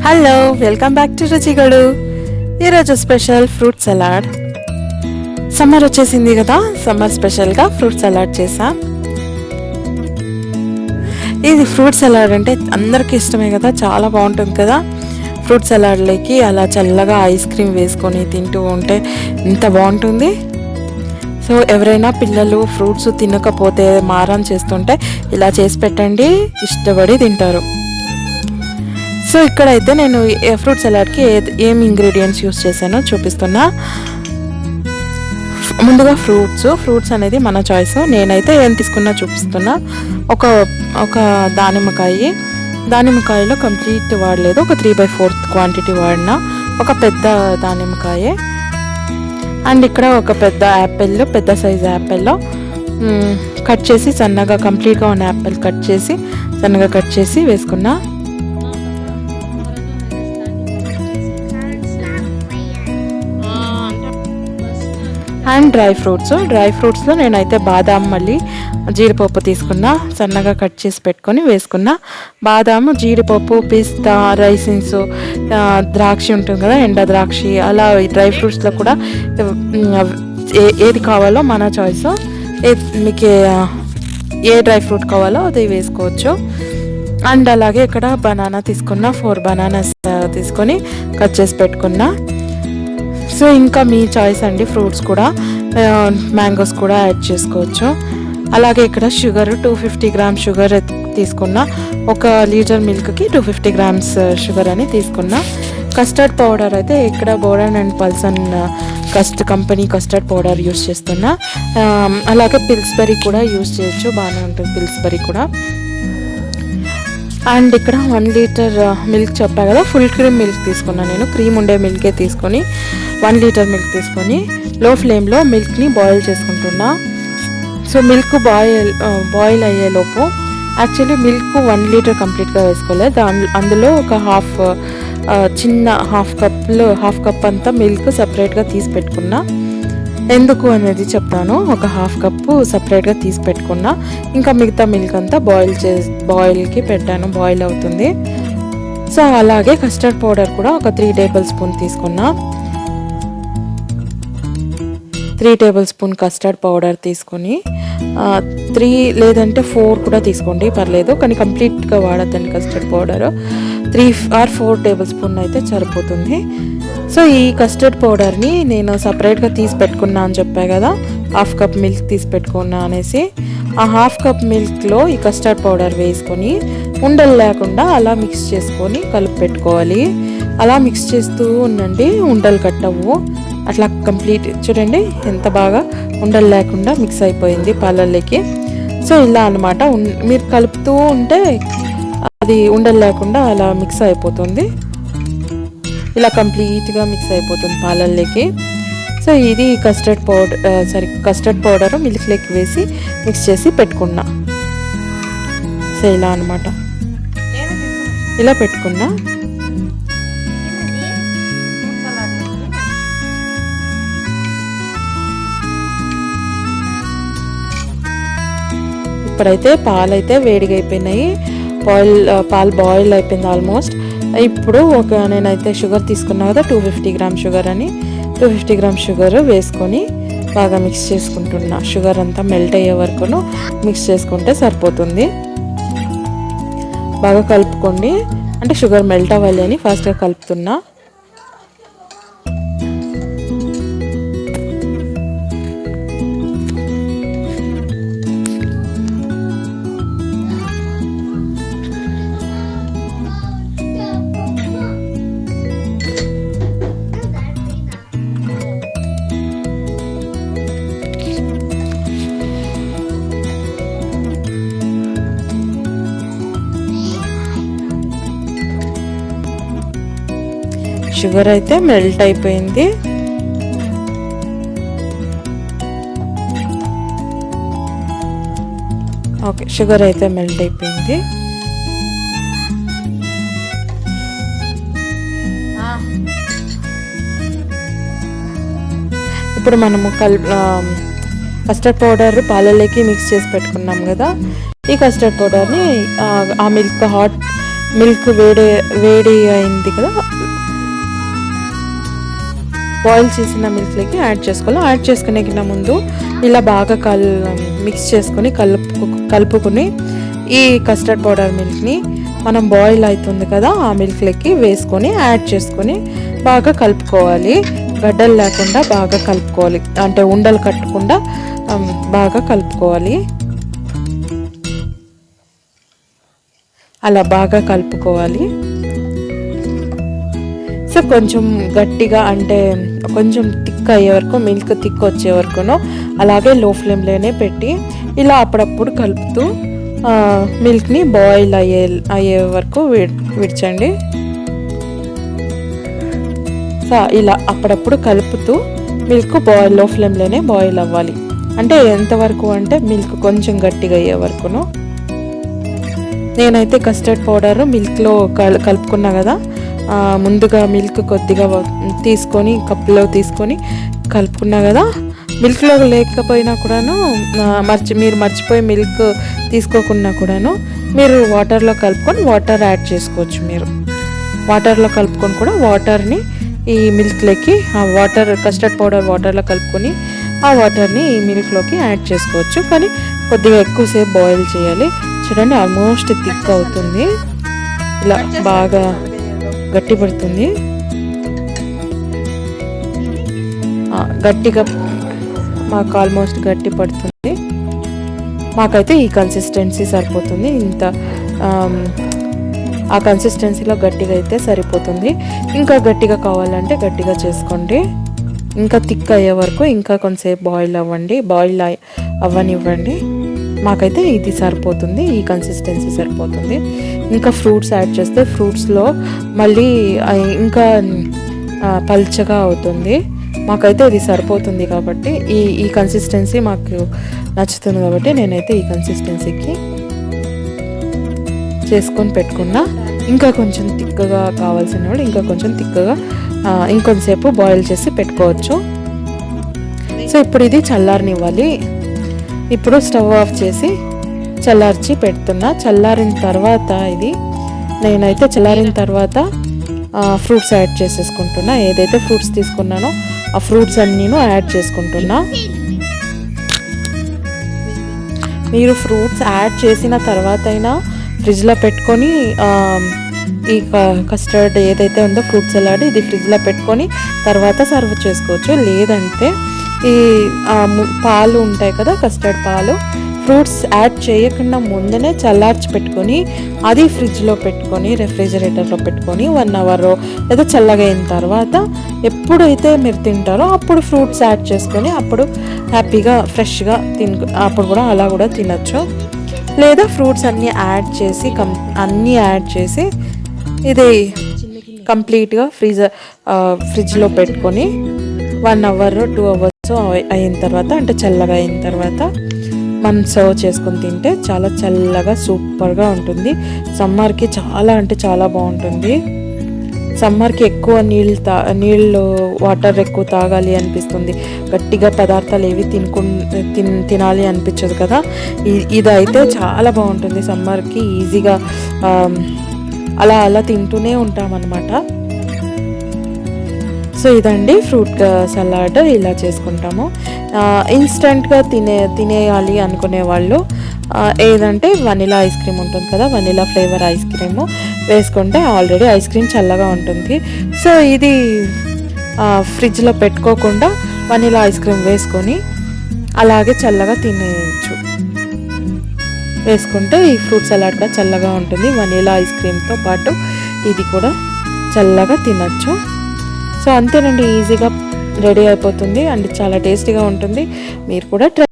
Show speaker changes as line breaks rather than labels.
Hello, welcome back to Ruchigadu. ఈరోజు special fruit salad. Summer వచ్చేసింది కదా, సమ్మర్ స్పెషల్గా ఫ్రూట్ సలాడ్ చేసా. ఇది ఫ్రూట్ సలాడ్ అంటే అందరికీ ఇష్టమే కదా, చాలా బాగుంటుంది కదా. ఫ్రూట్ సలాడ్లోకి అలా చల్లగా ఐస్ క్రీమ్ వేసుకొని తింటూ ఉంటే ఎంత బాగుంటుంది. సో ఎవరైనా పిల్లలు ఫ్రూట్స్ తినకపోతే మారం చేస్తుంటే ఇలా చేసి పెట్టండి, ఇష్టపడి తింటారు. సో ఇక్కడైతే నేను ఫ్రూట్ సలాడ్కి ఏం ఇంగ్రీడియంట్స్ యూస్ చేశానో చూపిస్తున్నా. ముందుగా ఫ్రూట్స్ అనేది మన చాయిస్. నేనైతే ఏం తీసుకున్నా చూపిస్తున్నా. ఒక దానిమ్మకాయలో కంప్లీట్ వాడలేదు, ఒక 3/4 క్వాంటిటీ వాడిన ఒక పెద్ద దానిమ్మకాయ. అండ్ ఇక్కడ ఒక పెద్ద సైజు యాపిల్లో కట్ చేసి సన్నగా, కంప్లీట్గా ఉన్న యాపిల్ సన్నగా కట్ చేసి వేసుకున్నా. అండ్ డ్రై ఫ్రూట్స్లో నేనైతే బాదాం, మళ్ళీ జీడిపప్పు తీసుకున్నా, సన్నగా కట్ చేసి పెట్టుకొని వేసుకున్నా. బాదాము, జీడిపప్పు, పిస్తా, రైసిన్స్, ద్రాక్ష ఉంటుంది కదా, ఎండ ద్రాక్ష. అలా డ్రై ఫ్రూట్స్లో కూడా ఏది కావాలో మన చాయిస్. మీకు ఏ డ్రై ఫ్రూట్ కావాలో అది వేసుకోవచ్చు. అండ్ అలాగే ఇక్కడ బనానా తీసుకున్నా, 4 బనానాస్ తీసుకొని కట్ చేసి పెట్టుకున్నా. సో ఇంకా మీ చాయిస్ అండి, ఫ్రూట్స్ కూడా, మ్యాంగోస్ కూడా యాడ్ చేసుకోవచ్చు. అలాగే ఇక్కడ షుగర్ 250 గ్రామ్స్ షుగర్ తీసుకున్నా. 1 లీటర్ మిల్క్కి 250 గ్రామ్స్ షుగర్ అని తీసుకున్నా. కస్టర్డ్ పౌడర్ అయితే ఇక్కడ Brown and Polson company custard powder use చేస్తున్నా. అలాగే పిల్స్బెర్రీ కూడా యూస్ చేయొచ్చు, బాగానే ఉంటుంది పిల్స్బెర్రీ కూడా. అండ్ ఇక్కడ 1 లీటర్ మిల్క్ చెప్పా కదా, ఫుల్ క్రీమ్ మిల్క్ తీసుకున్నాను నేను. క్రీమ్ ఉండే మిల్కే తీసుకొని 1 లీటర్ మిల్క్ తీసుకొని లో ఫ్లేమ్లో మిల్క్ని బాయిల్ చేసుకుంటున్నా. సో మిల్క్ బాయిల్ అయ్యేలోపు, యాక్చువల్లీ మిల్క్ 1 లీటర్ కంప్లీట్గా వేసుకోలేదు. అందులో ఒక హాఫ్ కప్ అంతా మిల్క్ సపరేట్గా తీసి పెట్టుకున్నా. ఎందుకు అనేది చెప్తాను. ఒక హాఫ్ కప్పు సపరేట్గా తీసి పెట్టుకున్నా. ఇంకా మిగతా మిల్క్ అంతా బాయిల్కి పెట్టాను, బాయిల్ అవుతుంది. సో అలాగే కస్టర్డ్ పౌడర్ కూడా ఒక 3 టేబుల్ స్పూన్ తీసుకున్నా. 3 టేబుల్ స్పూన్ కస్టర్డ్ పౌడర్ తీసుకొని 3 లేదంటే 4 కూడా తీసుకోండి, పర్లేదు. కానీ కంప్లీట్గా వాడద్దండి custard powder. 3 or 4 table spoon అయితే సరిపోతుంది. సో ఈ కస్టర్డ్ పౌడర్ని నేను సపరేట్గా తీసి పెట్టుకున్నా అని చెప్పా కదా, హాఫ్ కప్ మిల్క్ తీసి పెట్టుకున్నా అనేసి. ఆ హాఫ్ కప్ మిల్క్లో ఈ కస్టర్డ్ పౌడర్ వేసుకొని ఉండలు లేకుండా అలా మిక్స్ చేసుకొని కలిపి పెట్టుకోవాలి. అలా మిక్స్ చేస్తూ ఉండండి, ఉండలు కట్టవు. అట్లా కంప్లీట్ చూడండి ఎంత బాగా ఉండలు లేకుండా మిక్స్ అయిపోయింది పాలల్లోకి. సో ఇలా అనమాట, మీరు కలుపుతూ ఉంటే అది ఉండలు లేకుండా అలా మిక్స్ అయిపోతుంది. ఇలా కంప్లీట్గా మిక్స్ అయిపోతుంది పాలల్లోకి. సో ఇది కస్టర్డ్ పౌడర్ మిల్క్లోకి వేసి మిక్స్ చేసి పెట్టుకున్నా. సో ఇలా అనమాట, ఇలా పెట్టుకున్నా. ఇప్పుడైతే పాలైతే వేడిగా అయిపోయినాయి, పాలు బాయిల్ అయిపోయింది ఆల్మోస్ట్. ఇప్పుడు నేనైతే షుగర్ తీసుకున్నా కదా, 250 గ్రామ్ షుగర్ అని, 250 గ్రామ్ షుగర్ వేసుకొని బాగా మిక్స్ చేసుకుంటున్నా. షుగర్ అంతా మెల్ట్ అయ్యే వరకును మిక్స్ చేసుకుంటే సరిపోతుంది. బాగా కలుపుకోండి, అంటే షుగర్ మెల్ట్ అవ్వాలి అని ఫాస్ట్గా కలుపుతున్నా. షుగర్ అయితే మెల్ట్ అయిపోయింది. ఓకే, షుగర్ అయితే మెల్ట్ అయిపోయింది. ఇప్పుడు మనము కస్టర్డ్ పౌడర్ పాలలోకి మిక్స్ చేసి పెట్టుకున్నాం కదా, ఈ కస్టర్డ్ పౌడర్ని ఆ మిల్క్ వేడి అయింది కదా, బాయిల్ చేసిన మిల్క్లోకి యాడ్ చేసుకోవాలి. యాడ్ చేసుకునే ముందు ఇలా బాగా మిక్స్ చేసుకొని కలుపుకొని ఈ కస్టర్డ్ పౌడర్ మిల్క్ని మనం బాయిల్ అవుతుంది కదా ఆ మిల్క్లోకి వేసుకొని యాడ్ చేసుకొని బాగా కలుపుకోవాలి. గడ్డలు లేకుండా బాగా కలుపుకోవాలి, అంటే ఉండలు కట్టకుండా బాగా కలుపుకోవాలి. అలా బాగా కలుపుకోవాలి. సో కొంచెం గట్టిగా, అంటే కొంచెం థిక్ అయ్యే వరకు, మిల్క్ థిక్ వచ్చే వరకును అలాగే లో ఫ్లేమ్లోనే పెట్టి ఇలా అప్పుడప్పుడు కలుపుతూ మిల్క్ని బాయిల్ అయ్యే వరకు విడిచండి. సో ఇలా అప్పుడప్పుడు కలుపుతూ మిల్క్ లో ఫ్లేమ్లోనే బాయిల్ అవ్వాలి. అంటే ఎంతవరకు అంటే మిల్క్ కొంచెం గట్టిగా అయ్యే వరకును. నేనైతే కస్టర్డ్ పౌడర్ మిల్క్లో కలుపుకున్నా కదా, ముందుగా మిల్క్ కొద్దిగా తీసుకొని కప్పులో తీసుకొని కలుపుకున్నా కదా, మిల్క్లో లేకపోయినా కూడాను మీరు మర్చిపోయి మిల్క్ తీసుకోకున్నా కూడాను మీరు వాటర్లో కలుపుకొని వాటర్ యాడ్ చేసుకోవచ్చు. మీరు వాటర్లో కలుపుకొని కూడా వాటర్ని ఈ మిల్క్లోకి, ఆ వాటర్ కస్టర్డ్ పౌడర్ వాటర్లో కలుపుకొని ఆ వాటర్ని ఈ మిల్క్లోకి యాడ్ చేసుకోవచ్చు. కానీ కొద్దిగా ఎక్కువసేపు బాయిల్ చేయాలి. చూడండి ఆల్మోస్ట్ థిక్ అవుతుంది, ఇలా బాగా గట్టి పడుతుంది. గట్టిగా మాకు ఆల్మోస్ట్ గట్టి పడుతుంది. మాకైతే ఈ కన్సిస్టెన్సీ సరిపోతుంది. ఇంత ఆ కన్సిస్టెన్సీలో గట్టిగా అయితే సరిపోతుంది. ఇంకా గట్టిగా కావాలంటే గట్టిగా చేసుకోండి. ఇంకా థిక్ అయ్యే వరకు ఇంకా కొంతసేపు బాయిల్ అవ్వనివ్వండి. మాకైతే ఇది సరిపోతుంది, ఈ కన్సిస్టెన్సీ సరిపోతుంది. ఇంకా ఫ్రూట్స్ యాడ్ చేస్తే ఫ్రూట్స్లో మళ్ళీ ఇంకా పల్చగా అవుతుంది. మాకైతే ఇది సరిపోతుంది కాబట్టి ఈ కన్సిస్టెన్సీ మాకు నచ్చుతుంది కాబట్టి నేనైతే ఈ కన్సిస్టెన్సీకి చేసుకొని పెట్టుకున్నా. ఇంకా కొంచెం తిక్కగా కావాల్సిన వాళ్ళు ఇంకా కొంచెం తిక్కగా ఇంకొంతసేపు బాయిల్ చేసి పెట్టుకోవచ్చు. సో ఇప్పుడు ఇది చల్లారనివ్వాలి. ఇప్పుడు స్టవ్ ఆఫ్ చేసి చల్లార్చి పెడుతున్నా. చల్లారిన తర్వాత నేనైతే చల్లారిన తర్వాత ఫ్రూట్స్ యాడ్ చేసేసుకుంటున్నా. ఏదైతే ఫ్రూట్స్ తీసుకున్నానో ఆ ఫ్రూట్స్ అన్నీను యాడ్ చేసుకుంటున్నా. మీరు ఫ్రూట్స్ యాడ్ చేసిన తర్వాత అయినా ఫ్రిడ్జ్లో పెట్టుకొని ఈ కస్టర్డ్ ఏదైతే ఉందో ఫ్రూట్ సలాడ్ ఇది ఫ్రిడ్జ్లో పెట్టుకొని తర్వాత సర్వ్ చేసుకోవచ్చు. లేదంటే ఈ పాలు ఉంటాయి కదా, కస్టర్డ్ పాలు, ఫ్రూట్స్ యాడ్ చేయకుండా ముందునే చల్లార్చి పెట్టుకొని అది ఫ్రిడ్జ్లో పెట్టుకొని రెఫ్రిజిరేటర్లో పెట్టుకొని 1 అవర్ లేదా చల్లగా అయిన తర్వాత ఎప్పుడైతే మీరు తింటారో అప్పుడు ఫ్రూట్స్ యాడ్ చేసుకొని అప్పుడు హ్యాపీగా ఫ్రెష్గా అప్పుడు కూడా అలా కూడా తినచ్చు. లేదా ఫ్రూట్స్ అన్నీ యాడ్ చేసి ఇది కంప్లీట్గా ఫ్రిడ్జ్లో పెట్టుకొని 1 అవర్ 2 అవర్స్ అయిన తర్వాత, అంటే చల్లగా అయిన తర్వాత మనం సర్వ్ చేసుకొని తింటే చాలా చల్లగా సూపర్గా ఉంటుంది. సమ్మర్కి చాలా అంటే చాలా బాగుంటుంది. సమ్మర్కి ఎక్కువ నీళ్ళు వాటర్ ఎక్కువ తాగాలి అనిపిస్తుంది. గట్టిగా పదార్థాలు ఏవి తినాలి అనిపించదు కదా. ఇదైతే చాలా బాగుంటుంది సమ్మర్కి. ఈజీగా అలా తింటూనే ఉంటామన్నమాట. సో ఇదండి ఫ్రూట్ సలాడ్, ఇలా చేసుకుంటాము. ఇన్స్టెంట్గా తినేయాలి అనుకునే వాళ్ళు ఏదంటే వనిలా ఐస్ క్రీమ్ ఉంటుంది కదా, వనిలా ఫ్లేవర్ ఐస్ క్రీము వేసుకుంటే ఆల్రెడీ ఐస్ క్రీమ్ చల్లగా ఉంటుంది. సో ఇది ఫ్రిడ్జ్లో పెట్టుకోకుండా వనిలా ఐస్ క్రీమ్ వేసుకొని అలాగే చల్లగా తినేయచ్చు. వేసుకుంటే ఈ ఫ్రూట్ సలాడ్ కూడా చల్లగా ఉంటుంది. వనిలా ఐస్ క్రీమ్తో పాటు ఇది కూడా చల్లగా తినచ్చు. సో అంతేనండి, ఈజీగా రెడీ అయిపోతుంది అండ్ చాలా టేస్టీగా ఉంటుంది. మీరు కూడా ట్రై